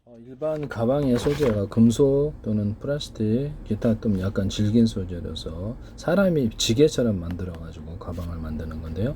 일반 가방의 소재가 금속 또는 플라스틱, 기타 좀 약간 질긴 소재라서 사람이 지게처럼 만들어 가지고 가방을 만드는 건데요.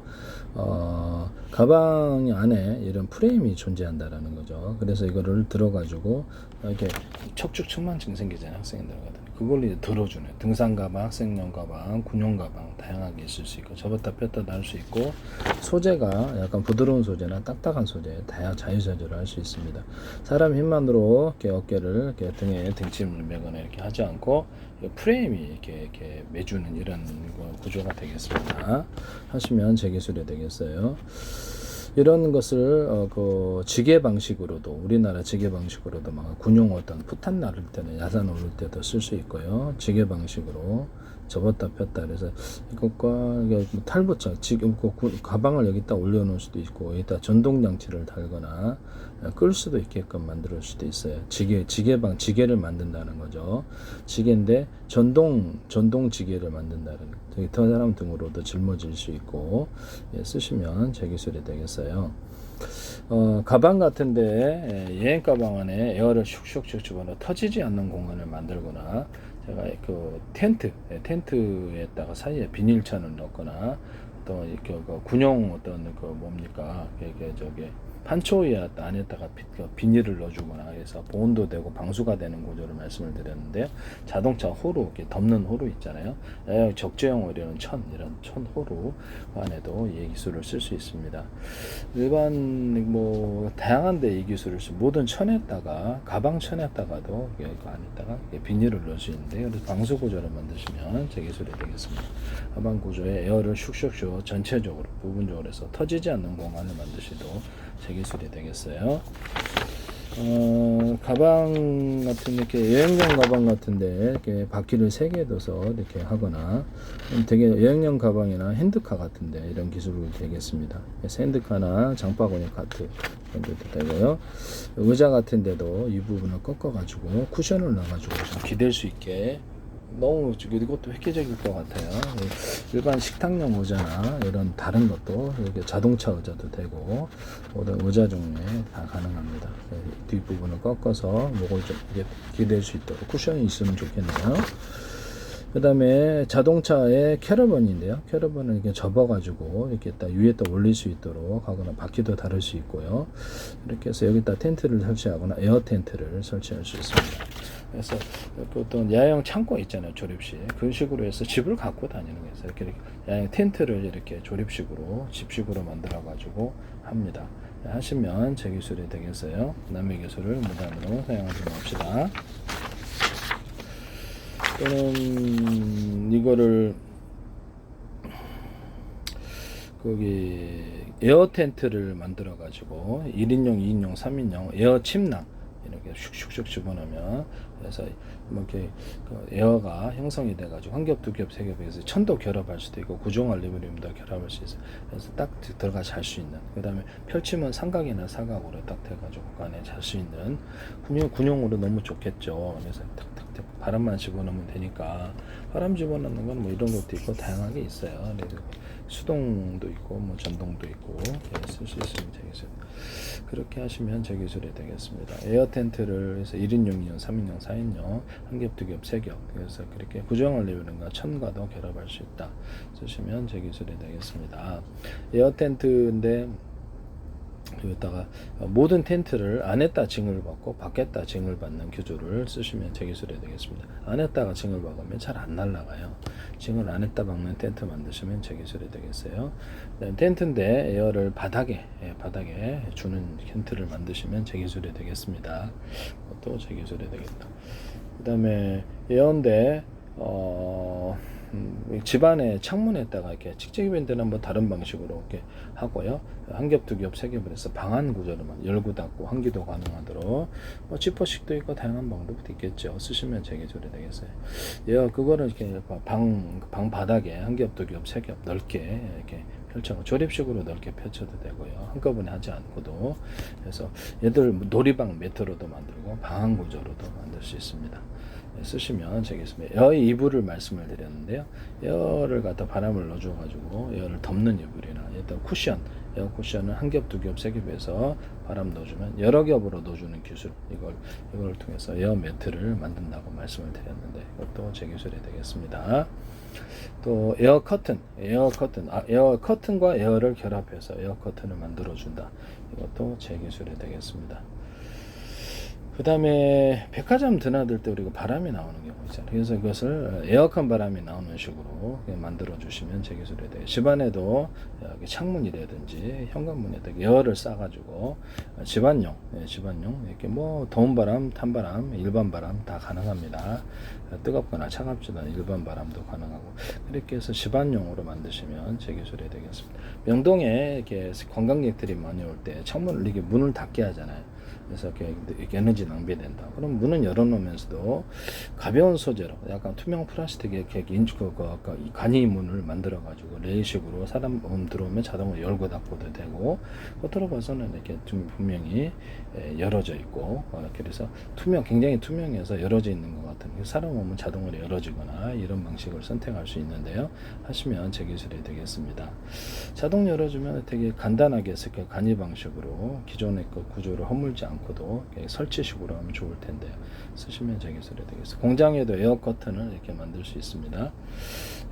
가방 안에 이런 프레임이 존재한다라는 거죠. 그래서 이거를 들어 가지고 이렇게 척추측만증 생기잖아요, 학생들 같은. 그걸 이제 들어주는 등산 가방, 학생용 가방, 군용 가방 다양하게 있을 수 있고 접었다 폈다 할 수 있고, 소재가 약간 부드러운 소재나 딱딱한 소재 다양 자유 조절을 할 수 있습니다. 사람 힘만으로 이렇게 어깨를 이렇게 등에 등짐을 매거나 이렇게 하지 않고 프레임이 이렇게 매주는 이런 구조가 되겠습니다. 하시면 제 기술이 되겠어요. 이런 것을 그 지게 방식으로도, 우리나라 지게 방식으로도 막 군용 어떤 푸탄 나를 때는 야산 오를 때도 쓸 수 있고요. 지게 방식으로 접었다 폈다. 그래서 이것과 탈부착, 지금 가방을 여기다 올려놓을 수도 있고 여기다 전동 장치를 달거나 끌 수도 있게끔 만들 수도 있어요. 지게를 만든다는 거죠. 지게인데 전동 지게를 만든다는, 저기 더 사람 등으로도 짊어질 수 있고, 쓰시면 제 기술이 되겠어요. 가방 같은데 여행 가방 안에 에어를 슉슉슉 집어넣어 터지지 않는 공간을 만들거나, 제가 그 텐트에다가 사이에 비닐천을 넣거나, 또 이렇게 군용 어떤 뭡니까, 이게 저기 판초에 안에다가 비닐을 넣어주거나 해서 보온도 되고 방수가 되는 구조를 말씀을 드렸는데요. 자동차 호루, 이렇게 덮는 호루 있잖아요. 적재형 이런 이런 천 호루 안에도 이 기술을 쓸 수 있습니다. 일반 다양한데 이 기술을 모든 천에다가, 가방 천에다가도 여기 안에다가 비닐을 넣을 수 있는데, 그래서 방수 구조를 만드시면 제 기술이 되겠습니다. 가방 구조에 에어를 슉슉슉 전체적으로 부분적으로 해서 터지지 않는 공간을 만드시도 제 기술이 되겠어요. 가방 같은, 이렇게 여행용 가방 같은데 이렇게 바퀴를 3개 둬서 이렇게 하거나, 되게 여행용 가방이나 핸드카 같은데 이런 기술이 되겠습니다. 그래서 핸드카나 장바구니 카트 이런 것도 되고요. 의자 같은데도 이 부분을 꺾어 가지고 쿠션을 넣어 가지고 좀 기댈 수 있게, 너무 이것도 획기적일 것 같아요. 일반 식탁용 의자나 이런 다른 것도, 이렇게 자동차 의자도 되고 모든 의자 종류에 다 가능합니다. 뒷부분을 꺾어서 목을 좀 이렇게 기댈 수 있도록 쿠션이 있으면 좋겠네요. 그 다음에 자동차의 캐러번인데요. 캐러번을 이렇게 접어가지고 이렇게 딱 위에다 올릴 수 있도록 하거나, 바퀴도 다를 수 있고요. 이렇게 해서 여기다 텐트를 설치하거나 에어 텐트를 설치할 수 있습니다. 그래서 어떤 야영 창고 있잖아요, 조립식. 그런 식으로 해서 집을 갖고 다니는 거예요. 이렇게 야영 텐트를 이렇게 조립식으로, 집식으로 만들어가지고 합니다. 하시면 제 기술이 되겠어요. 남의 기술을 무단으로 사용하지 맙시다. 또는 이거를 거기 에어 텐트를 만들어 가지고 1인용, 2인용, 3인용 에어 침낭 이렇게 슉슉슉 집어넣으면, 그래서 이렇게 에어가 형성이 돼 가지고 한 겹, 두 겹, 세 겹에서 천도 결합할 수도 있고 구종 알루미늄도 결합할 수 있어요. 그래서 딱 들어가 잘 수 있는, 그다음에 펼치면 삼각이나 사각으로 딱 돼 가지고 그 안에 잘 수 있는, 군용으로 너무 좋겠죠. 그래서 탁탁탁 바람만 집어넣으면 되니까, 바람 집어넣는 건 뭐 이런 것도 있고 다양하게 있어요. 수동도 있고 전동도 있고 쓸 수 있으면 되겠어요. 그렇게 하시면 제 기술이 되겠습니다. 에어 텐트를 해서 1인용, 2인용, 3인용, 4인용, 한 겹, 두 겹, 세 겹, 그래서 그렇게 구정을 내버린가 천과도 결합할 수 있다 쓰시면 제 기술이 되겠습니다. 에어 텐트인데 여기다가 모든 텐트를 안에다 징을 받고 밖에다 징을 받는 구조를 쓰시면 제 기술이 되겠습니다. 안에다가 징을 박으면 잘 안 날아가요. 징을 안에다 박는 텐트 만드시면 제 기술이 되겠어요. 텐트인데 에어를 바닥에 주는 텐트를 만드시면 제 기술이 되겠습니다. 또 제 기술이 되겠다. 그 다음에 에어인데 집안의 창문에다가 이렇게 직직이 밴드는 뭐 다른 방식으로 이렇게 하고요. 한 겹, 두 겹, 세 겹을 해서 방안 구조로만 열고 닫고 환기도 가능하도록 지퍼식도 있고 다양한 방법도 있겠죠. 쓰시면 제 기술이 되겠어요. 그거를 이렇게 방 바닥에 한 겹, 두 겹, 세 겹 넓게 이렇게 펼쳐 조립식으로 넓게 펼쳐도 되고요. 한꺼번에 하지 않고도. 그래서 얘들 놀이방 매트로도 만들고 방안 구조로도 만들 수 있습니다. 쓰시면 되겠습니다. 에어 이불을 말씀을 드렸는데요. 에어를 갖다 바람을 넣어줘가지고 에어를 덮는 이불이나 일단 쿠션, 에어 쿠션을 한 겹, 두 겹, 세 겹에서 바람 넣어주면 여러 겹으로 넣어주는 기술, 이걸 통해서 에어 매트를 만든다고 말씀을 드렸는데, 이것도 제 기술이 되겠습니다. 또 에어 커튼과 에어를 결합해서 에어 커튼을 만들어 준다. 이것도 제 기술이 되겠습니다. 그 다음에 백화점 드나들 때 우리가 바람이 나오는 경우 있잖아요. 그래서 이것을 에어컨 바람이 나오는 식으로 만들어 주시면 제 기술이 돼요. 집안에도 창문이라든지 현관문에다 에어를 싸가지고 집안용 이렇게 뭐 더운 바람, 탄 바람, 일반 바람 다 가능합니다. 뜨겁거나 차갑지도 않은 일반 바람도 가능하고, 그렇게 해서 집안용으로 만드시면 제 기술이 되겠습니다. 명동에 이렇게 관광객들이 많이 올 때 창문을 이렇게 문을 닫게 하잖아요. 그래서 이렇게 에너지 낭비된다. 그럼 문은 열어놓으면서도 가벼운 소재로 약간 투명 플라스틱에 이렇게 간이 문을 만들어가지고 레일식으로 사람 들어오면 자동으로 열고 닫고도 되고, 겉으로 봐서는 이렇게 분명히 열어져 있고, 그래서 굉장히 투명해서 열어져 있는 것 같은, 사람 오면 자동으로 열어지거나 이런 방식을 선택할 수 있는데요. 하시면 제 기술이 되겠습니다. 자동 열어주면 되게 간단하게 간이 방식으로 기존의 그 구조를 허물지 않고도 설치식으로 하면 좋을 텐데요. 쓰시면 제 기술이 되겠습니다. 공장에도 에어 커튼을 이렇게 만들 수 있습니다.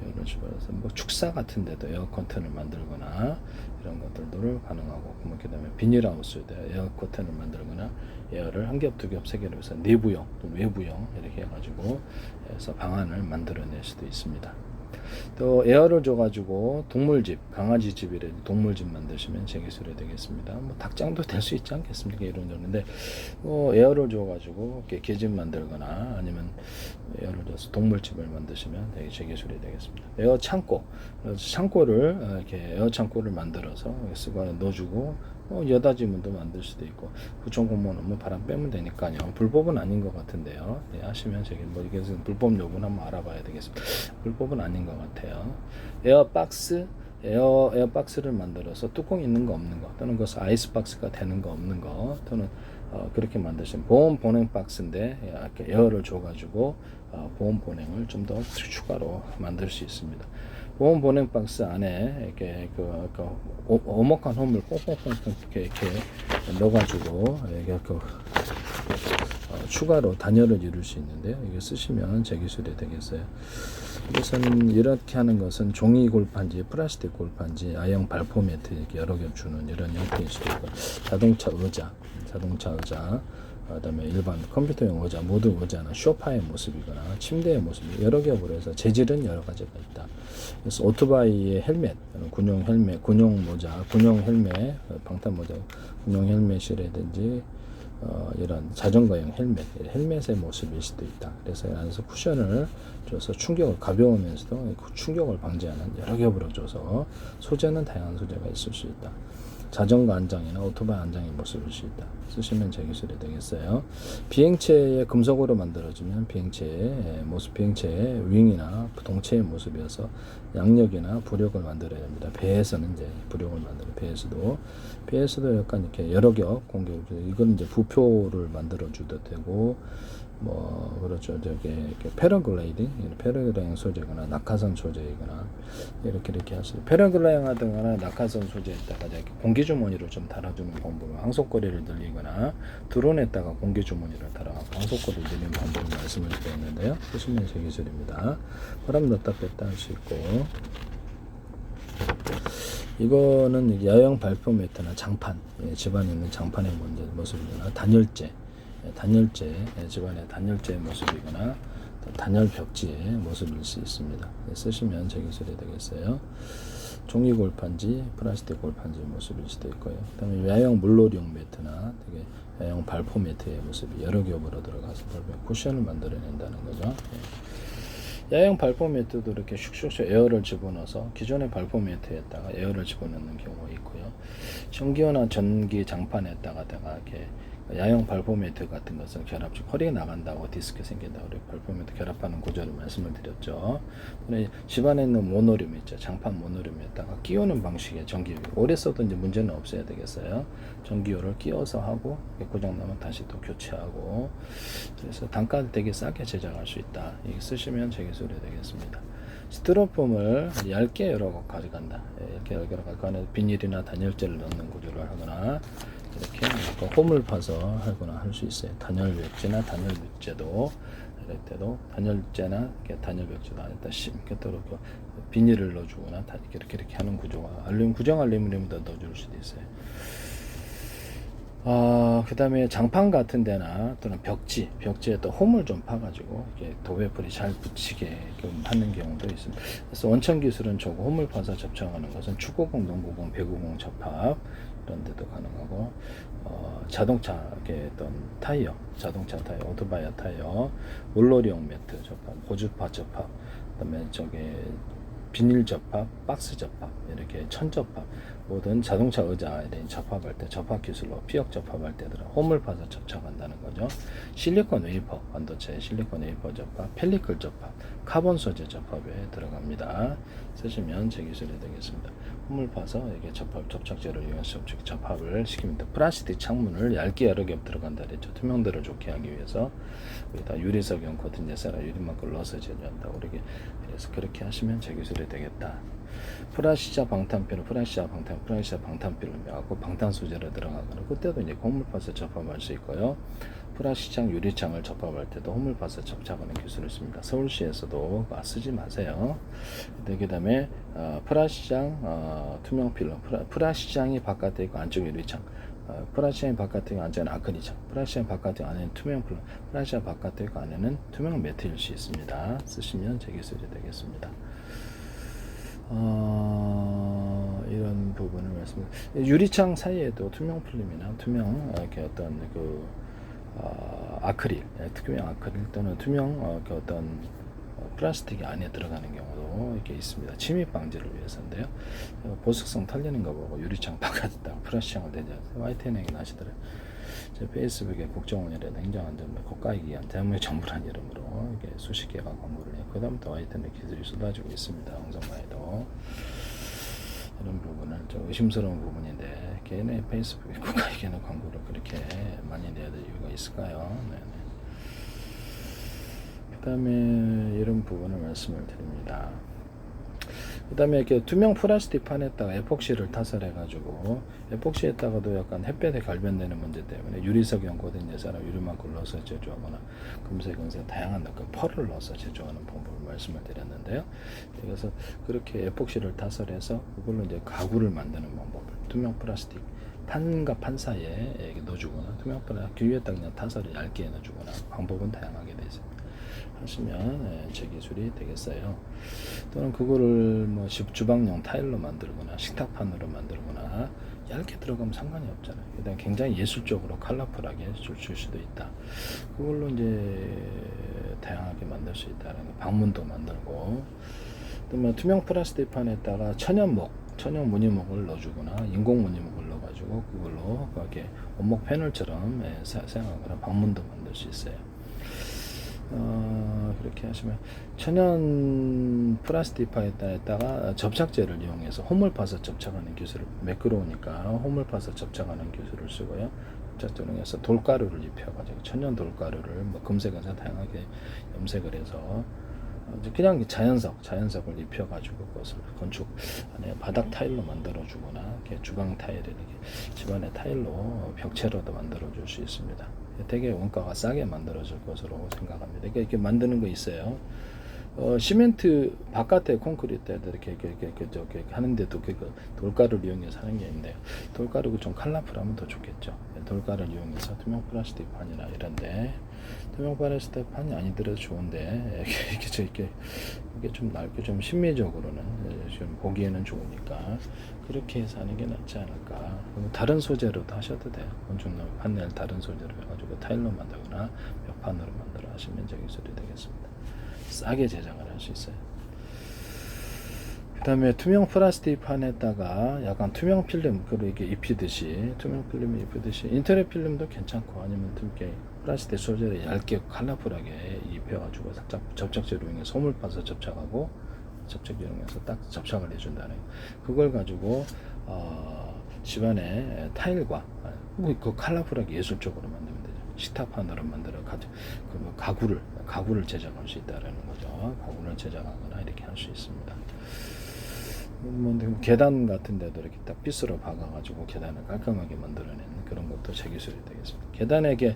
이런 식으로 해서 뭐 축사 같은 데도 에어 커튼을 만들거나 이런 것들도 가능하고, 그 다음에 비닐하우스에도 에어 커튼을 만들거나 에어를 한 겹, 두 겹, 세 겹에서 내부형 또 외부형 이렇게 해가지고 해서 방안을 만들어낼 수도 있습니다. 또 에어를 줘가지고 동물집, 강아지 집이라든지 동물집 만드시면 제 기술이 되겠습니다. 뭐 닭장도 될 수 있지 않겠습니까? 이런 정도인데, 에어를 줘가지고 개집 만들거나 아니면 에어를 줘서 동물집을 만드시면 제 기술이 되겠습니다. 에어 창고, 창고를 이렇게 에어 창고를 만들어서 넣어주고, 여닫이문도 만들 수도 있고, 구청 공무원 업무 바람 빼면 되니까요. 불법은 아닌 것 같은데요. 하시면 이게 불법 여부는 한번 알아봐야 되겠습니다. 불법은 아닌 것 같아요. 에어박스를 만들어서 뚜껑 있는 거 없는 거, 또는 그것을 아이스박스가 되는 거 없는 거, 또는 그렇게 만드시면 보온 보냉 박스인데 이렇게 에어를 줘가지고 보온 보냉을 좀 더 추가로 만들 수 있습니다. 보온 보냉 박스 안에 이렇게 오목한 홈을 뽕뽕뽕 이렇게 넣어가지고 이게 추가로 단열을 이룰 수 있는데요. 이게 쓰시면 제 기술이 되겠어요. 그래서는 이렇게 하는 것은 종이 골판지, 플라스틱 골판지, 아형 발포 매트 이렇게 여러 겹 주는 이런 형태일 수도 있고, 자동차 의자, 그다음에 일반 컴퓨터용 의자, 모두 의자나 소파의 모습이거나 침대의 모습이 여러 겹으로 해서 재질은 여러 가지가 있다. 그래서 오토바이의 헬멧, 군용 모자, 군용 헬멧, 방탄 모자, 군용 헬멧이라든지 이런 자전거용 헬멧의 모습일 수도 있다. 그래서 안에서 쿠션을 줘서 가벼우면서도 충격을 방지하는 여러 겹으로 줘서 소재는 다양한 소재가 있을 수 있다. 자전거 안장이나 오토바이 안장의 모습일 수 있다. 쓰시면 제 기술이 되겠어요. 비행체의 금속으로 만들어지면 비행체의 윙이나 동체의 모습이어서 양력이나 부력을 만들어야 됩니다. 배에서는 이제 부력을 만드는 배에서도 약간 이렇게 여러 겹 공격, 이건 이제 부표를 만들어 주도 되고, 그렇죠. 이렇게 패러글라이딩 소재거나 낙하산 소재이거나 이렇게 하시죠. 패러글라이딩 하거나 낙하산 소재에다가 공기주머니를 좀 달아주는 방법을, 항속거리를 늘리거나 드론에다가 공기주머니를 달아서 항속거리를 늘리는 방법을 말씀을 드렸는데요. 쓰시면 제 기술입니다. 바람 넣었다 뺐다 할 수 있고, 이거는 야영 발표 매트나 장판, 집안에 있는 장판의 모습이거나 단열재, 집안의 단열재의 모습이거나 단열 벽지의 모습일 수 있습니다. 쓰시면 제 기술이 되겠어요. 종이 골판지, 플라스틱 골판지 모습일 수도 있고요. 그다음에 야영 물놀이용 매트나 야영 발포 매트의 모습이 여러 겹으로 들어가서 쿠션을 만들어낸다는 거죠. 야영 발포 매트도 이렇게 슉슉슉 에어를 집어넣어서 기존의 발포 매트에다가 에어를 집어넣는 경우가 있고요. 전기요나 전기 장판에다가 이렇게 야영 발포 매트 같은 것을 허리가 나간다고 디스크 생긴다고 발포 매트 결합하는 구조를 말씀을 드렸죠. 집안에 있는 모노륨 있죠. 장판 모노륨에다가 끼우는 방식의 전기요. 오래 써도 이제 문제는 없어야 되겠어요. 전기요를 끼워서 하고 고장나면 다시 또 교체하고, 그래서 단가를 되게 싸게 제작할 수 있다. 이게 쓰시면 제 기술이 되겠습니다. 스티로폼을 얇게 여러 가져간다. 얇게 여러 가지고 그 안에 비닐이나 단열재를 넣는 구조를 하거나 이렇게 홈을 파서 하거나 할 수 있어요. 단열벽지나 단열벽지도 이럴 때도 단열재나 단열벽지도 안에다 심게 또 이렇게 비닐을 넣어주거나 이렇게 하는 구조가 구정 알루미늄도 넣어줄 수도 있어요. 그 다음에 장판 같은 데나 또는 벽지에 또 홈을 좀 파가지고 이렇게 도배풀이 잘 붙이게 하는 경우도 있습니다. 그래서 원천 기술은 저거 홈을 파서 접착하는 것은 축구공, 농구공, 배구공 접합 이런 데도 가능하고, 자동차 어떤 타이어, 자동차 타이어, 오토바이 타이어, 물놀이용 매트 접합, 호주파 접합, 그다음에 비닐 접합, 박스 접합, 이렇게 천 접합, 모든 자동차 의자에 접합할 때 접합 기술로 피혁 접합할 때들은 홈을 파서 접착한다는 거죠. 실리콘 웨이퍼, 반도체 실리콘 웨이퍼 접합, 펠리클 접합, 카본 소재 접합에 들어갑니다. 쓰시면 제 기술이 되겠습니다. 홈을 파서 이게 접착제를 이용해서 접합을 시킵니다. 플라스틱 창문을 얇게 여러 겹 들어간다 그랬죠. 투명도를 좋게 하기 위해서 여기다 유리석용 코팅 예사라 유리막을 넣어서 제조한다. 그래서 그렇게 하시면 제 기술이 되겠다. 프라시자 방탄필을 갖고 방탄 소재로 들어가거나, 그때도 이제 홈을 파서 접합할 수 있고요. 프라시장 유리창을 접합할 때도 홈을 파서 접착하는 기술을 씁니다. 서울시에서도 쓰지 마세요. 그 다음에 프라시장 투명 필름, 프라시장이 바깥에 있고 안쪽에 유리창, 프라시장 바깥에 있고 안쪽에는 아크릴창, 프라시장 바깥에 있고 안에는 투명 필름, 프라시장 바깥에 있고 안에는 투명 매트일 수 있습니다. 쓰시면 제 기술이 되겠습니다. 이런 부분을 말씀드립니다. 유리창 사이에도 투명 필름이나 투명 아크릴, 투명 아크릴 또는 투명 플라스틱이 안에 들어가는 경우도 이렇게 있습니다. 침입 방지를 위해서인데요. 보습성 털리는 거 보고 유리창 바깥에다 프라시창을 대지 YTN에게 나시더라고요. 제 페이스북에 국정원이라는 행정안전부 국가이기 위한 대한민국 정부란 이름으로 이렇게 수십 개가 광고를 해요. 그 다음부터 YTN 기술이 쏟아지고 있습니다. 방송마에도 이런 부분은 좀 의심스러운 부분인데 개인의 페이스북에 국가이기는 광고를 그렇게 많이 내야 될 이유가 있을까요? 네네. 그 다음에 이런 부분을 말씀을 드립니다. 그 다음에 이렇게 투명 플라스틱 판에다가 에폭시를 타설해 가지고, 에폭시에다가도 약간 햇볕에 갈변되는 문제 때문에 유리석용 코팅 예사라 유리막을 넣어서 제조하거나 금색, 은색 다양한 펄을 넣어서 제조하는 방법을 말씀을 드렸는데요. 그래서 그렇게 에폭시를 타설해서 그걸로 이제 가구를 만드는 방법을, 투명 플라스틱 판과 판 사이에 넣어주거나 투명 플라스틱 위에다 그냥 타설을 얇게 넣어주거나 방법은 다양하게 되어 있습니다. 하시면 제 기술이 되겠어요. 또는 그거를 주방용 타일로 만들거나 식탁판으로 만들거나 얇게 들어가면 상관이 없잖아요. 그다음 굉장히 예술적으로 컬러풀하게 줄 수도 있다. 그걸로 이제 다양하게 만들 수 있다는 거. 방문도 만들고, 또 투명 플라스틱 판에다가 천연 무늬목을 넣어주거나 인공 무늬목을 넣어가지고 그걸로 이렇게 원목 패널처럼 사용하거나 방문도 만들 수 있어요. 그렇게 하시면 천연 플라스틱 판에다가 접착제를 이용해서 홈을 파서 접착하는 기술을, 매끄러우니까 홈을 파서 접착하는 기술을 쓰고요. 접착제를 이용해서 돌가루를 입혀가지고 천연 돌가루를 금색에서 다양하게 염색을 해서 그냥 자연석을 입혀가지고 그것을 건축 안에 바닥 타일로 만들어주거나 이렇게 주방 타일을 이렇게 집안의 타일로 벽체로도 만들어줄 수 있습니다. 되게 원가가 싸게 만들어질 것으로 생각합니다. 그러니까 이렇게 만드는 거 있어요. 시멘트 바깥에 콘크리트에다 이렇게 하는데도 돌가루를 이용해서 하는 게 있는데요. 돌가루가 좀 컬러풀하면 더 좋겠죠. 돌가루를 이용해서 투명 플라스틱 판이나 이런데, 투명 플라스틱 판이 아니더라도 좋은데 이게 좀 낡게 좀 심미적으로는 좀 보기에는 좋으니까 그렇게 해서 하는 게 낫지 않을까. 다른 소재로도 하셔도 돼요. 건축용 판넬 다른 소재로 해가지고 타일로 만들거나 벽판으로 만들어 하시면 제 기술이 되겠습니다. 싸게 제작을 할 수 있어요. 그 다음에 투명 플라스틱 판에다가 약간 투명 필름 이렇게 입히듯이, 투명 필름을 입히듯이 인테리어 필름도 괜찮고, 아니면 이렇게 플라스틱 소재를 얇게 컬러풀하게 입혀가지고 살짝 접착제로 이용해서 솜을 파서 접착하고, 접착제 이용해서 딱 접착을 해준다는, 그걸 가지고 집안에 타일과 그 컬러풀하게 예술적으로 만들면 되죠. 식탁판으로 만들어 가구를 제작할 수 있다라는 거죠. 가구를 제작하거나 이렇게 할 수 있습니다. 뭐 계단 같은 데도 이렇게 딱 빗으로 박아가지고 계단을 깔끔하게 만들어내는 그런 것도 제 기술이 되겠습니다. 계단에 이렇게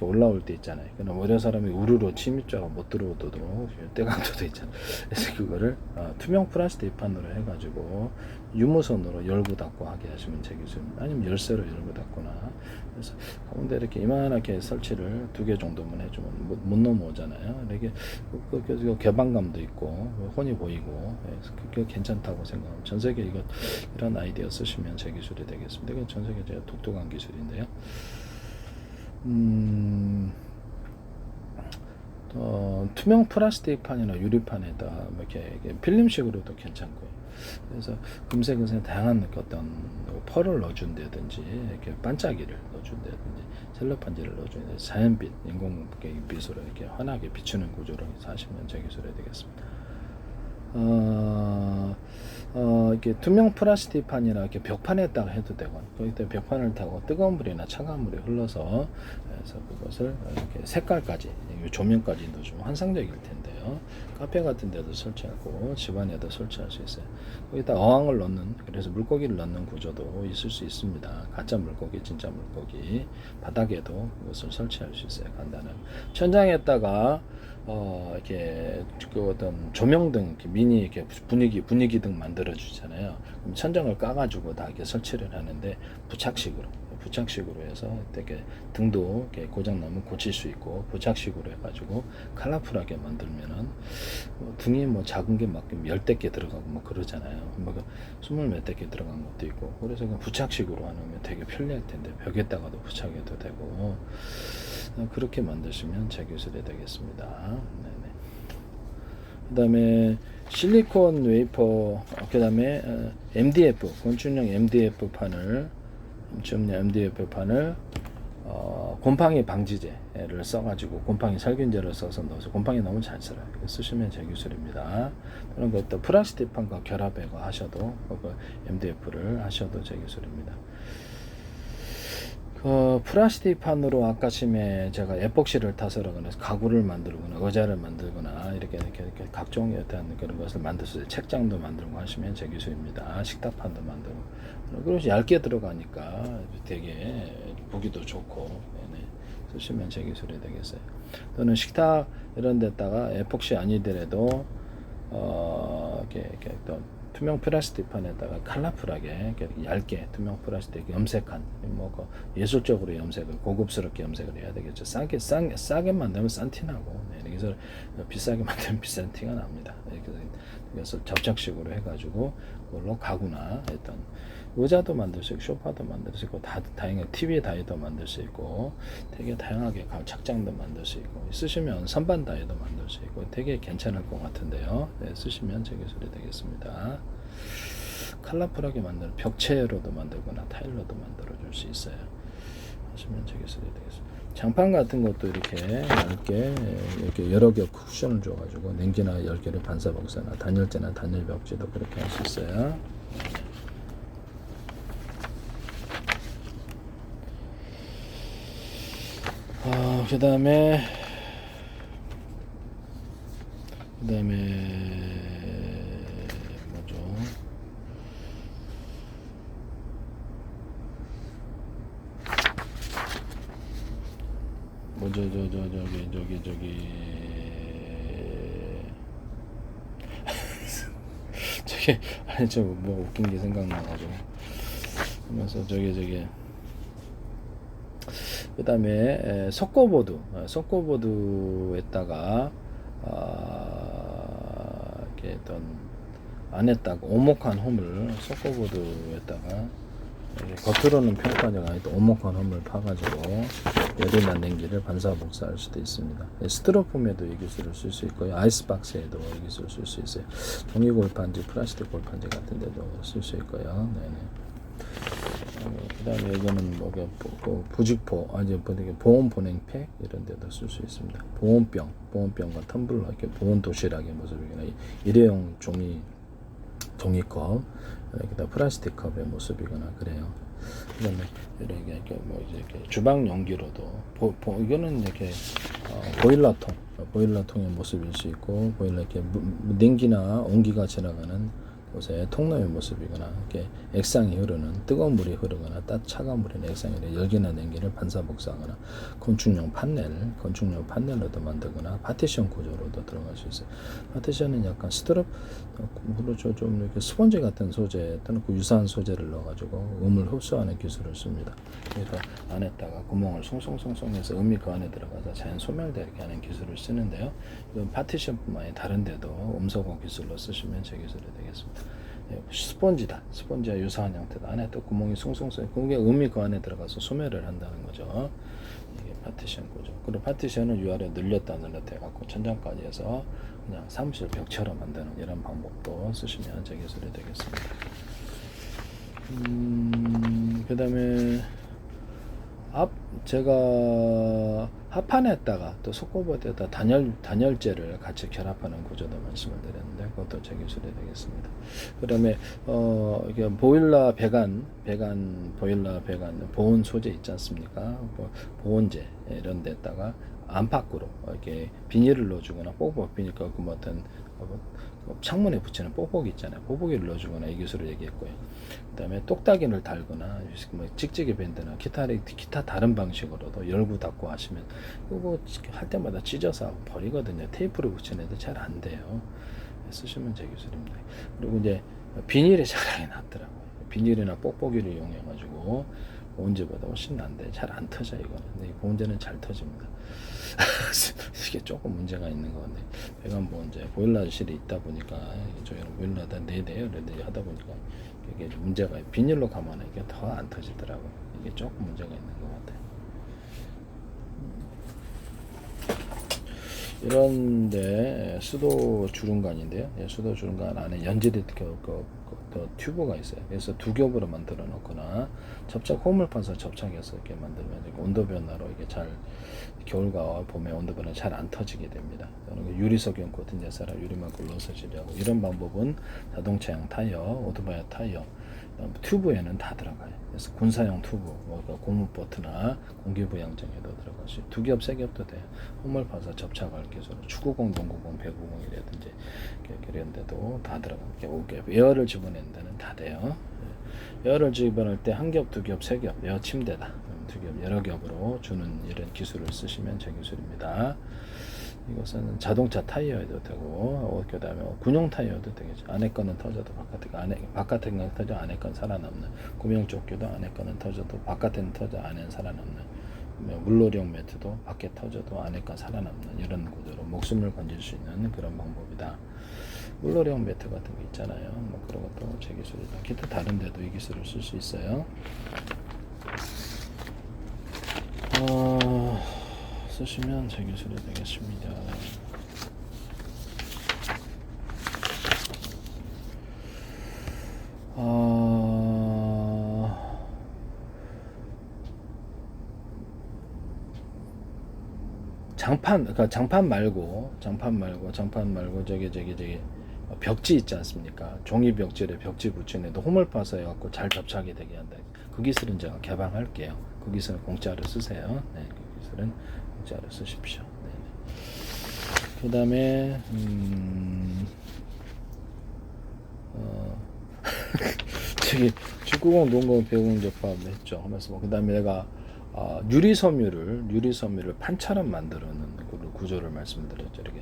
올라올 때 있잖아요. 그럼 어려 사람이 우르르 침입자가 못 들어오도록 떼강도도 있잖아요. 그래서 그거를 투명 플라스틱 판으로 해가지고 유무선으로 열고 닫고 하게 하시면 제 기술입니다. 아니면 열쇠로 열고 닫거나. 그래서 가운데 이렇게 이만하게 설치를 2개 정도만 해주면 못 넘어오잖아요. 이렇게 그 개방감도 있고 혼이 보이고, 그래서 그게 괜찮다고 생각합니다. 전 세계 이런 아이디어 쓰시면 제 기술이 되겠습니다. 이건 전 세계 제가 독특한 기술인데요. 투명 플라스틱 판이나 유리판에다 이렇게 필름식으로도 괜찮고요. 그래서 금색 다양한 어떤 펄을 넣어준다든지 이렇게 반짝이를 넣어준다든지 셀로판지를 넣어준다든지 자연빛, 인공빛으로 이렇게 환하게 비추는 구조로 하시면 제 기술이 되겠습니다. 이렇게 투명 플라스틱 판이나 이렇게 벽판에다가 해도 되고, 거기다 벽판을 타고 뜨거운 물이나 차가운 물이 흘러서, 그래서 그것을 이렇게 색깔까지, 조명까지도 좀 환상적일 텐데요. 카페 같은 데도 설치하고 집안에도 설치할 수 있어요. 거기다 어항을 넣는, 그래서 물고기를 넣는 구조도 있을 수 있습니다. 가짜 물고기, 진짜 물고기. 바닥에도 그것을 설치할 수 있어요. 간단한 천장에다가 이렇게 그 어떤 조명등, 미니 이렇게 분위기등 만들어 주잖아요. 그럼 천장을 까가지고 다 이렇게 설치를 하는데 부착식으로 해서 되게 등도 이렇게 고장 나면 고칠 수 있고, 부착식으로 해가지고 컬러풀하게 만들면은 등이 뭐 작은 게 막 10대 개 들어가고 뭐 그러잖아요. 뭐 20몇 대 개 들어간 것도 있고, 그래서 그냥 부착식으로 하면 되게 편리할 텐데 벽에다가도 부착해도 되고. 그렇게 만드시면 제 기술이 되겠습니다. 네네. 그 다음에 실리콘 웨이퍼, 그 다음에 MDF, 건축용 MDF 판을 곰팡이 방지제를 써가지고 곰팡이 살균제를 써서 넣어서, 곰팡이 너무 잘 살아요. 쓰시면 제 기술입니다. 그런 것도 플라스틱 판과 결합해서 하셔도, MDF를 하셔도 제 기술입니다. 플라스틱 판으로 아까 심에 제가 에폭시를 타서 가구를 만들거나 의자를 만들거나 이렇게 각종의 어떤 그런 것을 만들 수 있어요. 책장도 만들고 하시면 제 기술입니다. 식탁판도 만들고. 그것이 얇게 들어가니까 되게 보기도 좋고, 네네. 쓰시면 제 기술이 되겠어요. 또는 식탁 이런 데다가 에폭시 아니더라도 이렇게 또 투명 플라스틱 판에다가 컬러풀하게 얇게 투명 플라스틱 염색한, 뭐 예술적으로 염색을, 고급스럽게 염색을 해야 되겠죠. 싸게 만들면 싼 티 나고, 그래서 비싸게 만들면 비싼 티가 납니다. 그래서 접착식으로 해가지고 그걸로 가구나 했던 의자도 만들 수 있고, 소파도 만들 수 있고, 다양하게 TV 다이도 만들 수 있고, 되게 다양하게 착장도 만들 수 있고, 쓰시면 선반 다이도 만들 수 있고, 되게 괜찮을 것 같은데요. 네, 쓰시면 제 기술이 되겠습니다. 컬러풀하게 만드는 벽체로도 만들거나 타일로도 만들어 줄 수 있어요. 하시면 제 기술이 되겠습니다. 장판 같은 것도 이렇게 얇게 이렇게 여러 개 쿠션을 줘가지고 냉기나 열기를 반사복사나 단열재나 단열벽지도 그렇게 할 수 있어요. 그 다음에 뭐죠? 저기 아니 뭐 웃긴 게 생각나가지고 하면서 그 다음에 석고보드에다가 이렇게 어떤 안에다가 오목한 홈을 석고보드에다가 겉으로는 평판이 아니고 오목한 홈을 파가지고 열이나 냉기를 반사복사할 수도 있습니다. 스티로폼에도 이 기술을 쓸 수 있고요. 아이스박스에도 이 기술을 쓸 수 있어요. 종이 골판지, 플라스틱 골판지 같은 데도 쓸 수 있고요. 네네. 그 다음에 이거는 부직포, 보온 보냉팩 이런 데도 쓸 수 있습니다. 보온병과 텀블러, 이렇게 보온 도시락의 모습이거나 일회용 종이컵, 여기다 플라스틱 컵의 모습이거나 그래요. 그다음에 이렇게 뭐 이제 주방 용기로도 이거는 이렇게 보일러통의 모습일 수 있고, 보일러 이렇게 냉기나 온기가 지나가는 곳에 통로의 모습이거나, 이렇게 액상이 흐르는, 뜨거운 물이 흐르거나 차가운 물이 액상이 흐르는 열기나 냉기를 반사복사하거나, 건축용 판넬로도 만들거나, 파티션 구조로도 들어갈 수 있어요. 파티션은 약간 좀 이렇게 스펀지 같은 소재 또는 그 유사한 소재를 넣어가지고 음을 흡수하는 기술을 씁니다. 그래서 안에다가 구멍을 송송송송해서 음이 그 안에 들어가서 자연 소멸되게 하는 기술을 쓰는데요. 이건 파티션뿐만이 다른데도 음소거 기술로 쓰시면 제 기술이 되겠습니다. 스펀지와 유사한 형태다. 안에 또 구멍이 숭숭숭, 그게 음이 그 안에 들어가서 소멸을 한다는 거죠. 이게 파티션 구조. 그리고 파티션을 위아래 늘렸다 해갖고 천장까지 해서 그냥 사무실 벽처럼 만드는 이런 방법도 쓰시면 제 기술이 되겠습니다. 그 다음에 제가 합판에다가 또 속고보드에다 단열재를 같이 결합하는 구조도 말씀을 드렸는데, 그것도 제 기술이 되겠습니다. 그 다음에 이게 보일러 배관 보온 소재 있지 않습니까? 보온재 이런 데다가 안팎으로 이렇게 비닐을 넣어주거나, 뽁뽁 비니까 그 어떤 창문에 붙이는 뽁뽁이 있잖아요. 뽁뽁이를 넣어주거나 이 기술을 얘기했고요. 그 다음에 똑딱이를 달거나 찍찍이 밴드나 기타 다른 방식으로도 열고 닫고 하시면, 그거 할 때마다 찢어서 버리거든요. 테이프를 붙이는 애도 잘 안 돼요. 쓰시면 제 기술입니다. 그리고 이제 비닐이 차라리 낫더라고요. 비닐이나 뽁뽁이를 이용해가지고 보온재보다 훨씬 난데 잘 안 터져 이거는. 근데 이 보온재는 잘 터집니다. 이게 조금 문제가 있는 것 같네. 배관 보온재 보일러실이 있다 보니까, 저희는 보일러다 4대요. 하다 보니까 이게 문제가, 비닐로 가면 이게 더 안 터지더라고요. 이게 조금 문제가 있는 것 같아요. 이런데 수도 주름관인데요. 수도 주름관 안에 연질이 튜브가 있어요. 그래서 두 겹으로 만들어 놓거나 홈을 파서 접착해서 이렇게 만들면 온도 변화로 이게 잘, 겨울과 봄에 온도 변화 잘 안 터지게 됩니다. 유리석용 코팅 제사라 유리막을 넣어서 지려고, 이런 방법은 자동차용 타이어, 오토바이 타이어, 튜브에는 다 들어가요. 그래서 군사용 튜브, 고무보트나 공기부양정에도 들어갈 수 있어요. 두 겹, 세 겹도 돼요. 홈을 파서 접착할 기술로 축구공, 농구공, 배구공이라든지 이런 데도 다 들어가요. 에어를 집어내는 데는 다 돼요. 에어를 집어넣을 때 한 겹, 두 겹, 세 겹, 에어 침대다. 두 겹, 여러 겹으로 주는 이런 기술을 쓰시면 제 기술입니다. 이것은 자동차 타이어에도 되고, 그 다음에 군용 타이어도 되겠죠. 안에 거는 터져도 바깥에 거는 터져 안에 건 살아남는, 구명조끼도 안에 거는 터져도 바깥에는 터져 안에는 살아남는, 물놀이용 매트도 밖에 터져도 안에 건 살아남는, 이런 구조로 목숨을 건질 수 있는 그런 방법이다. 물놀이용 매트 같은 거 있잖아요. 뭐 그런 것도 제 기술이다. 기타 다른 데도 이 기술을 쓸 수 있어요. 쓰시면 제 기술이 되겠습니다. 장판 말고 저기 벽지 있지 않습니까? 종이 벽지에 벽지 붙이는데도 홈을 파서 해갖고 잘 접착이 되게 한다. 그 기술은 제가 개방할게요. 그 기술은 공짜로 쓰세요. 네, 그 기술은 공짜로 쓰십시오. 네. 그 다음에 저기 축구공, 농구공, 배구공 접합 했죠. 하면서 그 다음에 내가 유리섬유를 판처럼 만들어 놓는 구조를 말씀드렸죠. 이렇게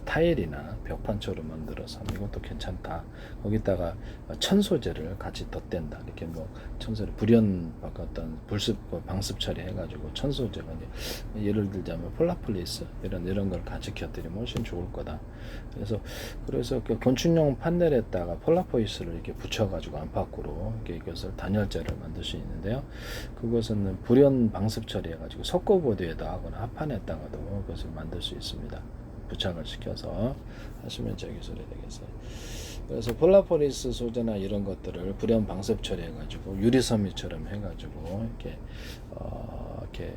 타일이나 벽판처럼 만들어서 이것도 괜찮다. 거기다가 천 소재를 같이 덧댄다. 이렇게 천소를 불연 어떤 방습 처리해가지고 천 소재가 예를 들자면 폴라플리스 이런 걸 같이 곁들이면 훨씬 좋을 거다. 그래서 그 건축용 판넬에다가 폴라포이스를 이렇게 붙여가지고 안팎으로 이것을 단열재를 만들 수 있는데요. 그것은 불연 방습 처리해가지고 석고보드에다 하거나 합판에다가도 그것을 만들 수 있습니다. 부착을 시켜서 하시면 제 기술이 되겠어요. 그래서 폴라포리스 소재나 이런 것들을 불연 방습 처리해가지고 유리섬유처럼 해가지고 이렇게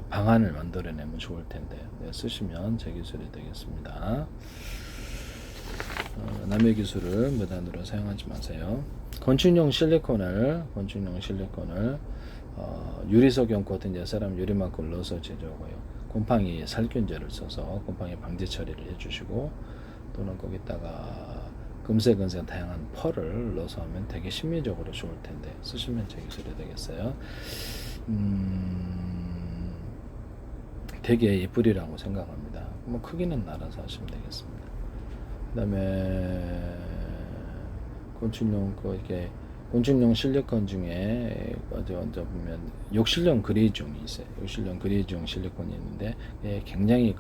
방안을 만들어내면 좋을 텐데, 네, 쓰시면 제 기술이 되겠습니다. 남의 기술을 무단으로 사용하지 마세요. 건축용 실리콘을 유리석용 코팅 사람 유리만큼 넣어서 제조하고요. 곰팡이 살균제를 써서 곰팡이 방지 처리를 해주시고, 또는 거기다가 금색, 은색 다양한 펄을 넣어서 하면 되게 심미적으로 좋을 텐데 쓰시면 제 기술이 되겠어요. 되게 예쁘리라고 생각합니다. 뭐 크기는 알아서 하시면 되겠습니다. 그다음에 곤충용 실리콘 중에 먼저 보면 욕실용 그레이종이 있어요. 욕실용 그레이종 실리콘이 있는데 굉장히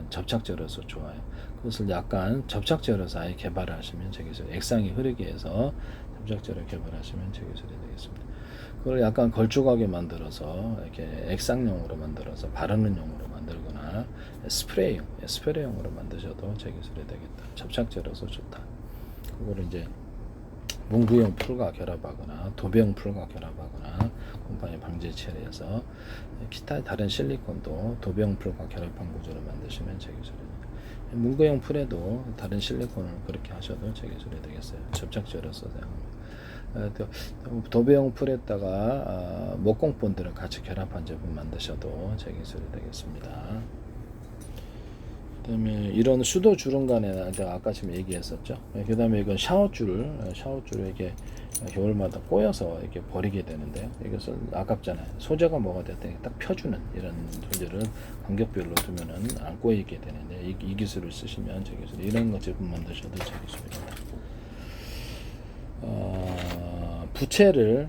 접착제로서 좋아요. 그것을 약간 접착제로서 아예 개발을 하시면 되겠어요. 액상이 흐르게 해서 접착제로 개발하시면 되겠습니다. 그걸 약간 걸쭉하게 만들어서 이렇게 액상용으로 만들어서 바르는 용으로 만들거나 스프레이용으로 만드셔도 제 기술이 되겠다. 접착제로서 좋다. 그거를 이제 문구용 풀과 결합하거나 도배용 풀과 결합하거나 곰팡이 방지 처리해서 기타 다른 실리콘도 도배용 풀과 결합한 구조를 만드시면 제 기술입니다. 문구용 풀에도 다른 실리콘을 그렇게 하셔도 제 기술이 되겠어요. 접착제로서 사용합니다. 도배용 풀에다가 목공 본드를 같이 결합한 제품 만드셔도 제 기술이 되겠습니다. 그다음에 이런 수도 주름간에 제가 아까 지금 얘기했었죠. 그다음에 이건 샤워줄을 이렇게 겨울마다 꼬여서 이렇게 버리게 되는데요. 이것을 아깝잖아요. 소재가 뭐가 됐든 딱 펴주는 이런 소재를 간격별로 두면은 안 꼬이게 되는데 이 기술을 쓰시면 제 기술 이런 거 제품 만드셔도 제 기술입니다. 부채를